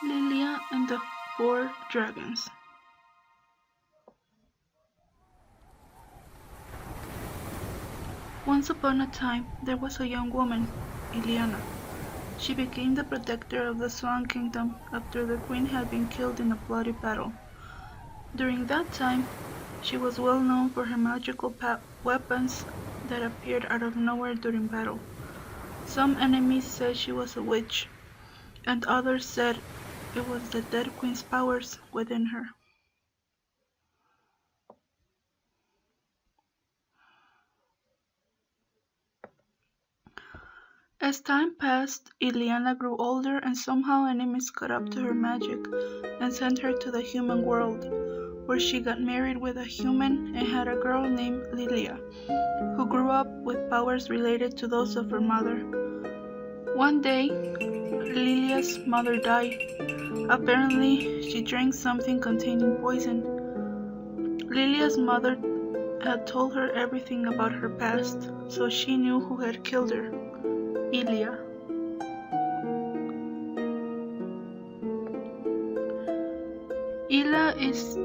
Laelia and the Four Dragons. Once upon a time, there was a young woman, Ileana. She became the protector of the Swan Kingdom after the queen had been killed in a bloody battle. During that time, she was well known for her magical weapons that appeared out of nowhere during battle. Some enemies said she was a witch, and others said it was the dead queen's powers within her. As time passed, Ileana grew older and somehow enemies caught up to her magic and sent her to the human world, where she got married with a human and had a girl named Laelia, who grew up with powers related to those of her mother. One day, Laelia's mother died. Apparently, she drank something containing poison. Laelia's mother had told her everything about her past, so she knew who had killed her, Ilia. Ila is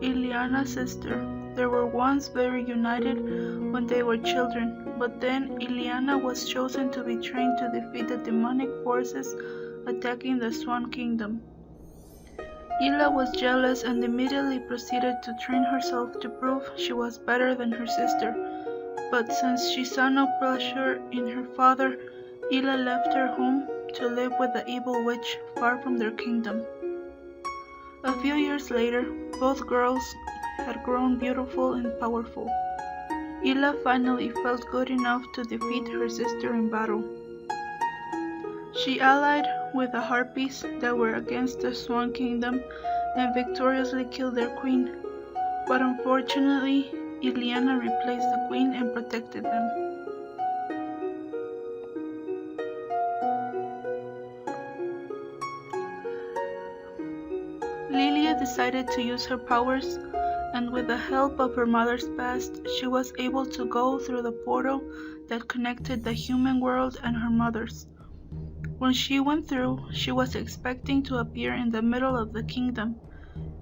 Ileana's sister. They were once very united when they were children, but then Ileana was chosen to be trained to defeat the demonic forces attacking the Swan Kingdom. Ila was jealous and immediately proceeded to train herself to prove she was better than her sister, but since she saw no pleasure in her father, Ila left her home to live with the evil witch far from their kingdom. A few years later, both girls had grown beautiful and powerful. Ila finally felt good enough to defeat her sister in battle. She allied with the Harpies that were against the Swan Kingdom and victoriously killed their queen, but unfortunately, Ileana replaced the queen and protected them. Laelia decided to use her powers, and with the help of her mother's past, she was able to go through the portal that connected the human world and her mother's. When she went through, she was expecting to appear in the middle of the kingdom.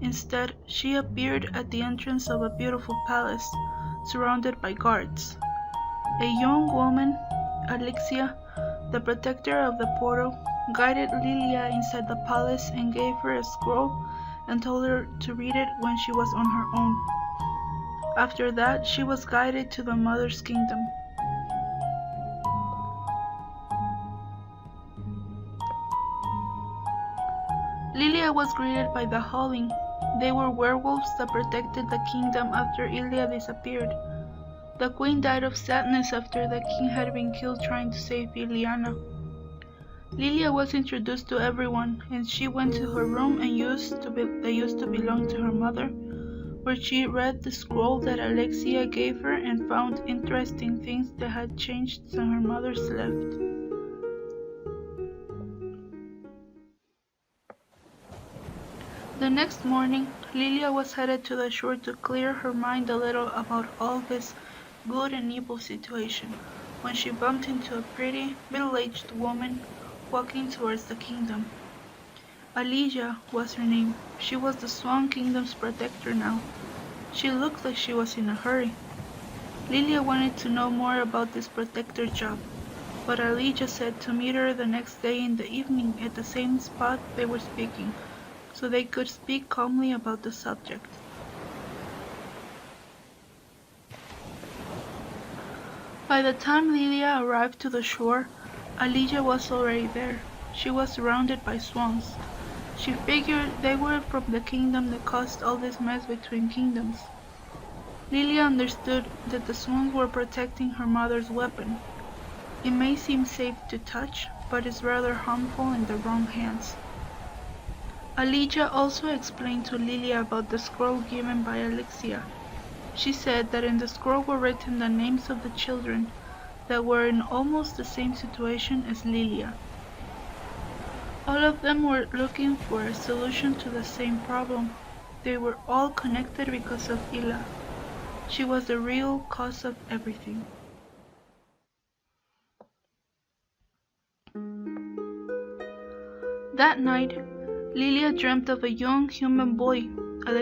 Instead, she appeared at the entrance of a beautiful palace, surrounded by guards. A young woman, Alexia, the protector of the portal, guided Laelia inside the palace and gave her a scroll and told her to read it when she was on her own. After that, she was guided to the mother's kingdom. Laelia was greeted by the Howling. They were werewolves that protected the kingdom after Ilia disappeared. The queen died of sadness after the king had been killed trying to save Ileana. Laelia was introduced to everyone, and she went to her room that used to belong to her mother, where she read the scroll that Alexia gave her and found interesting things that had changed since her mother's left. The next morning, Laelia was headed to the shore to clear her mind a little about all this good and evil situation, when she bumped into a pretty, middle-aged woman walking towards the kingdom. Laelia was her name. She was the Swan Kingdom's protector now. She looked like she was in a hurry. Laelia wanted to know more about this protector job, but Laelia said to meet her the next day in the evening at the same spot they were speaking, so they could speak calmly about the subject. By the time Laelia arrived to the shore, Laelia was already there. She was surrounded by swans. She figured they were from the kingdom that caused all this mess between kingdoms. Laelia understood that the swans were protecting her mother's weapon. It may seem safe to touch, but is rather harmful in the wrong hands. Laelia also explained to Laelia about the scroll given by Alexia. She said that in the scroll were written the names of the children that were in almost the same situation as Laelia. All of them were looking for a solution to the same problem. They were all connected because of Ila. She was the real cause of everything. That night, Lilia dreamt of a young human boy,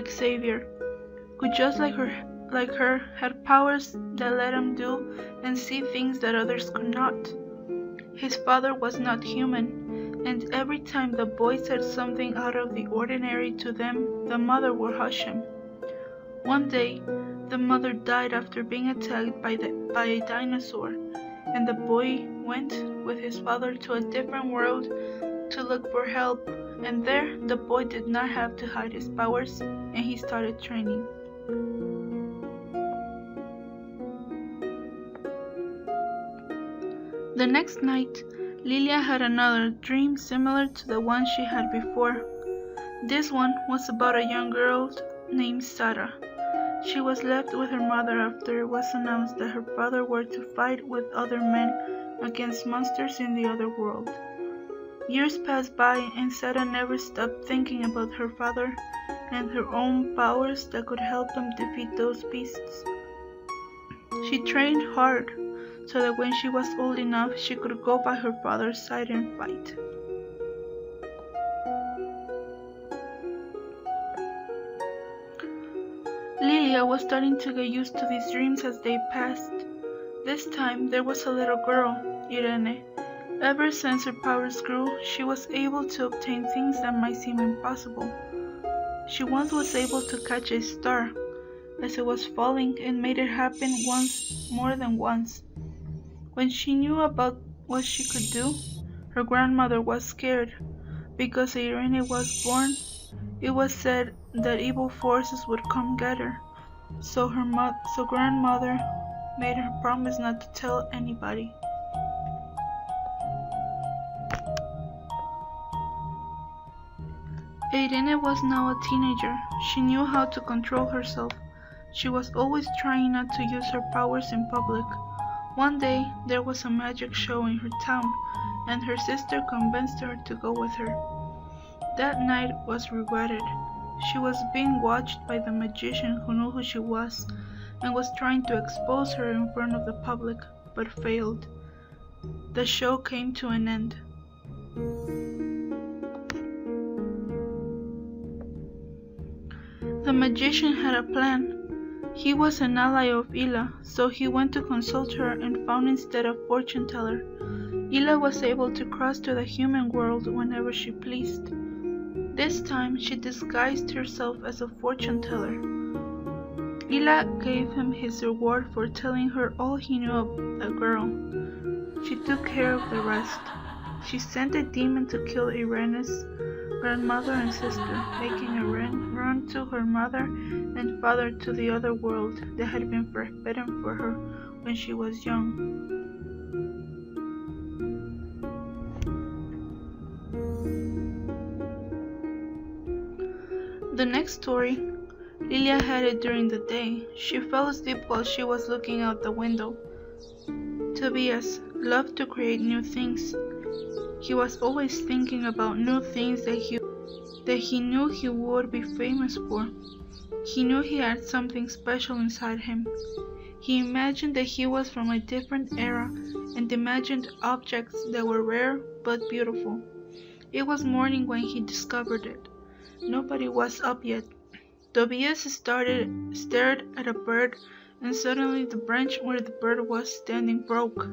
Xavier, who just like her had powers that let him do and see things that others could not. His father was not human, and every time the boy said something out of the ordinary to them, the mother would hush him. One day, the mother died after being attacked by a dinosaur, and the boy went with his father to a different world to look for help, and there the boy did not have to hide his powers, and he started training. The next night, Lilia had another dream similar to the one she had before. This one was about a young girl named Sarah. She was left with her mother after it was announced that her father were to fight with other men against monsters in the other world. Years passed by and Sarah never stopped thinking about her father and her own powers that could help them defeat those beasts. She trained hard so that when she was old enough she could go by her father's side and fight. Lilia was starting to get used to these dreams as they passed. This time there was a little girl, Irene. Ever since her powers grew, she was able to obtain things that might seem impossible. She once was able to catch a star as it was falling and made it happen more than once. When she knew about what she could do, her grandmother was scared. Because Irene was born, it was said that evil forces would come get her. So grandmother made her promise not to tell anybody. Irene was now a teenager. She knew how to control herself. She was always trying not to use her powers in public. One day, there was a magic show in her town, and her sister convinced her to go with her. That night was regretted. She was being watched by the magician who knew who she was, and was trying to expose her in front of the public, but failed. The show came to an end. The magician had a plan. He was an ally of Ila, so he went to consult her and found instead a fortune teller. Ila was able to cross to the human world whenever she pleased. This time she disguised herself as a fortune teller. Ila gave him his reward for telling her all he knew of the girl. She took care of the rest. She sent a demon to kill Irene's grandmother and sister, making Irene run to her mother and father to the other world that had been forbidden for her when she was young. The next story, Lilia had it during the day. She fell asleep while she was looking out the window. Tobias loved to create new things. He was always thinking about new things that he knew he would be famous for. He knew he had something special inside him. He imagined that he was from a different era and imagined objects that were rare but beautiful. It was morning when he discovered it. Nobody was up yet. Tobias stared at a bird, and suddenly the branch where the bird was standing broke.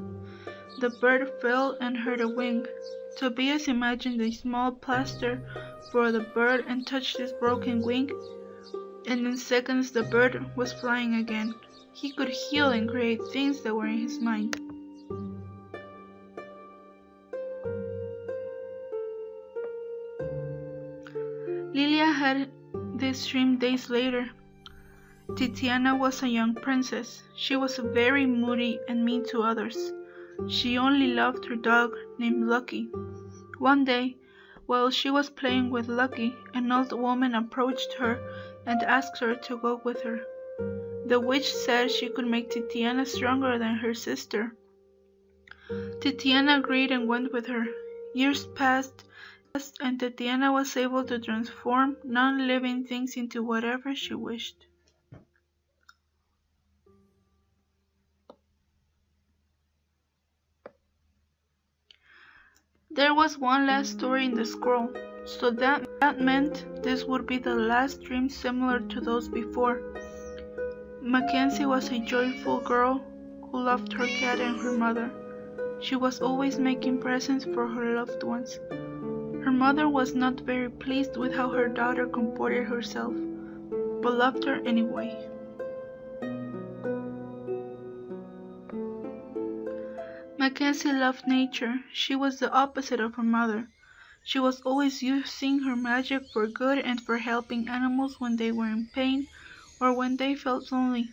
The bird fell and hurt a wing. Tobias imagined a small plaster for the bird and touched his broken wing, and in seconds the bird was flying again. He could heal and create things that were in his mind. Lilia had this dream days later. Titiana was a young princess. She was very moody and mean to others. She only loved her dog named Lucky. One day, while she was playing with Lucky, an old woman approached her and asked her to go with her. The witch said she could make Titiana stronger than her sister. Titiana agreed and went with her. Years passed, and Titiana was able to transform non-living things into whatever she wished. There was one last story in the scroll, so that meant this would be the last dream similar to those before. Mackenzie was a joyful girl who loved her cat and her mother. She was always making presents for her loved ones. Her mother was not very pleased with how her daughter comported herself, but loved her anyway. Mackenzie loved nature. She was the opposite of her mother. She was always using her magic for good and for helping animals when they were in pain or when they felt lonely.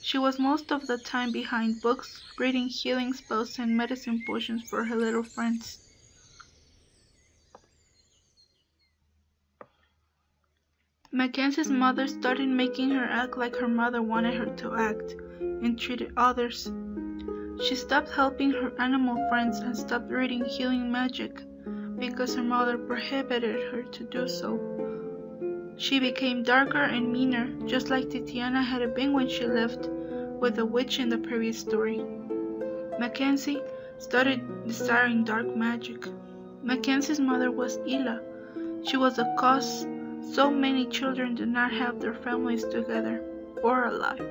She was most of the time behind books, reading healing spells and medicine potions for her little friends. Mackenzie's mother started making her act like her mother wanted her to act, and treated others. She stopped helping her animal friends and stopped reading healing magic because her mother prohibited her to do so. She became darker and meaner, just like Titiana had been when she lived with the witch in the previous story. Mackenzie started desiring dark magic. Mackenzie's mother was Ila. She was the cause so many children did not have their families together or alive.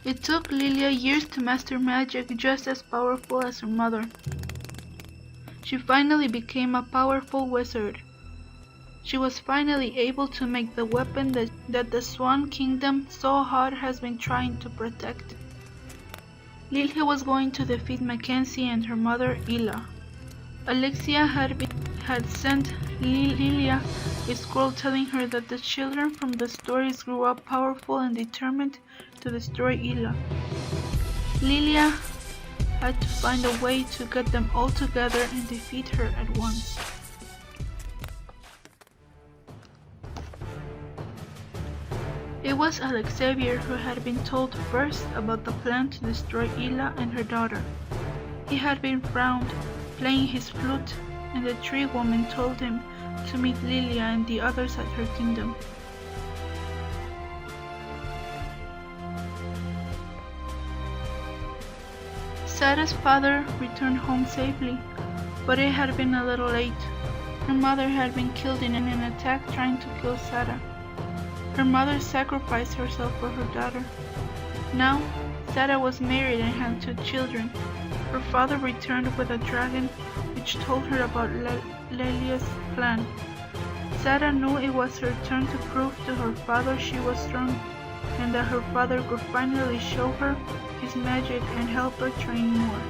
It took Laelia years to master magic just as powerful as her mother. She finally became a powerful wizard. She was finally able to make the weapon that the Swan Kingdom so hard has been trying to protect. Laelia was going to defeat Mackenzie and her mother Ila. Alexia had sent Laelia a scroll telling her that the children from the stories grew up powerful and determined to destroy Ila. Laelia had to find a way to get them all together and defeat her at once. It was Alexavier who had been told first about the plan to destroy Ila and her daughter. He had been found playing his flute, and the tree woman told him to meet Laelia and the others at her kingdom. Sarah's father returned home safely, but it had been a little late. Her mother had been killed in an attack trying to kill Sarah. Her mother sacrificed herself for her daughter. Now, Sarah was married and had 2 children. Her father returned with a dragon which told her about Laelia's plan. Sarah knew it was her turn to prove to her father she was strong and that her father could finally show her his magic and help her train more.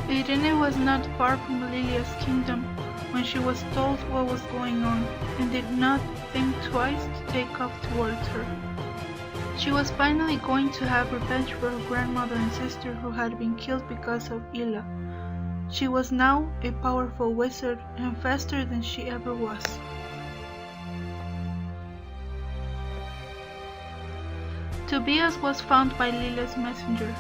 Irene was not far from Laelia's kingdom when she was told what was going on and did not think twice to take off towards her. She was finally going to have revenge for her grandmother and sister who had been killed because of Ila. She was now a powerful wizard and faster than she ever was. Tobias was found by Lila's messenger.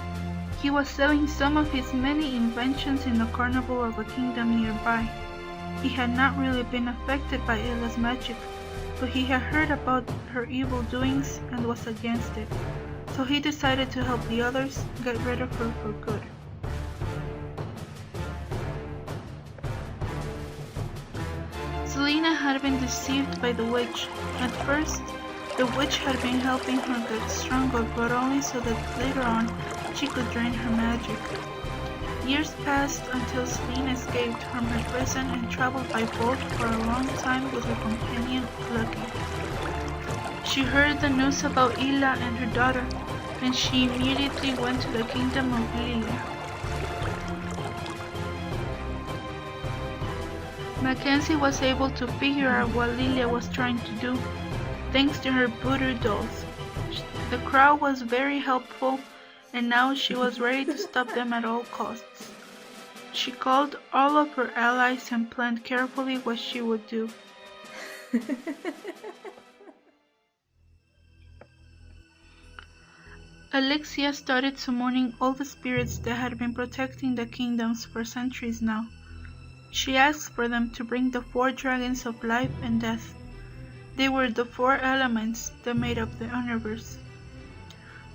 He was selling some of his many inventions in the carnival of a kingdom nearby. He had not really been affected by Ila's magic, but he had heard about her evil doings and was against it, so he decided to help the others get rid of her for good. Selena had been deceived by the witch. At first, the witch had been helping her get stronger, but only so that later on she could drain her magic. Years passed until Selena escaped from her prison and traveled by boat for a long time with her companion, Lucky. She heard the news about Ila and her daughter, and she immediately went to the kingdom of Laelia. Mackenzie was able to figure out what Laelia was trying to do, thanks to her voodoo dolls. The crowd was very helpful, and now she was ready to stop them at all costs. She called all of her allies and planned carefully what she would do. Alexia started summoning all the spirits that had been protecting the kingdoms for centuries now. She asked for them to bring the 4 dragons of life and death. They were the four elements that made up the universe.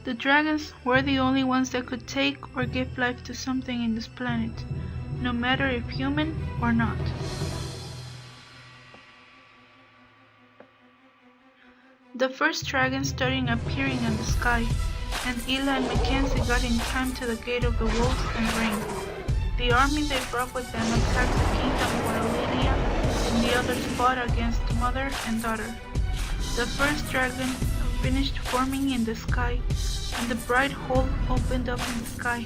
The dragons were the only ones that could take or give life to something in this planet, no matter if human or not. The first dragon started appearing in the sky, and Ela and Mackenzie got in time to the gate of the wolves and ring. The army they brought with them attacked the kingdom while Laelia and the others fought against mother and daughter. The first dragon finished forming in the sky, and the bright hole opened up in the sky,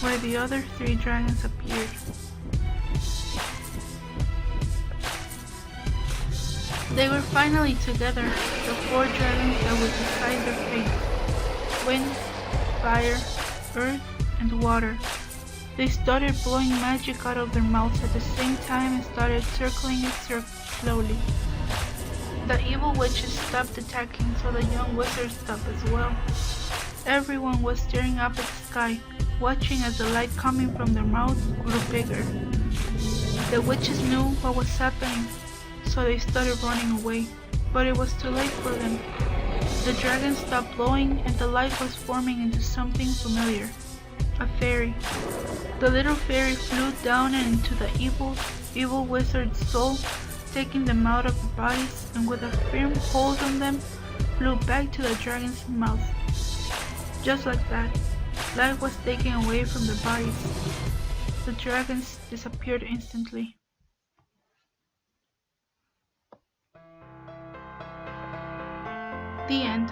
where the other three dragons appeared. They were finally together, the four dragons that would decide their fate: wind, fire, earth, and water. They started blowing magic out of their mouths at the same time and started circling it slowly. The evil witches stopped attacking, so the young wizards stopped as well. Everyone was staring up at the sky, watching as the light coming from their mouths grew bigger. The witches knew what was happening, so they started running away, but it was too late for them. The dragon stopped blowing and the light was forming into something familiar: a fairy. The little fairy flew down and into the evil wizard's soul, taking them out of their bodies, and with a firm hold on them, flew back to the dragon's mouth. Just like that, life was taken away from their bodies. The dragons disappeared instantly. The end.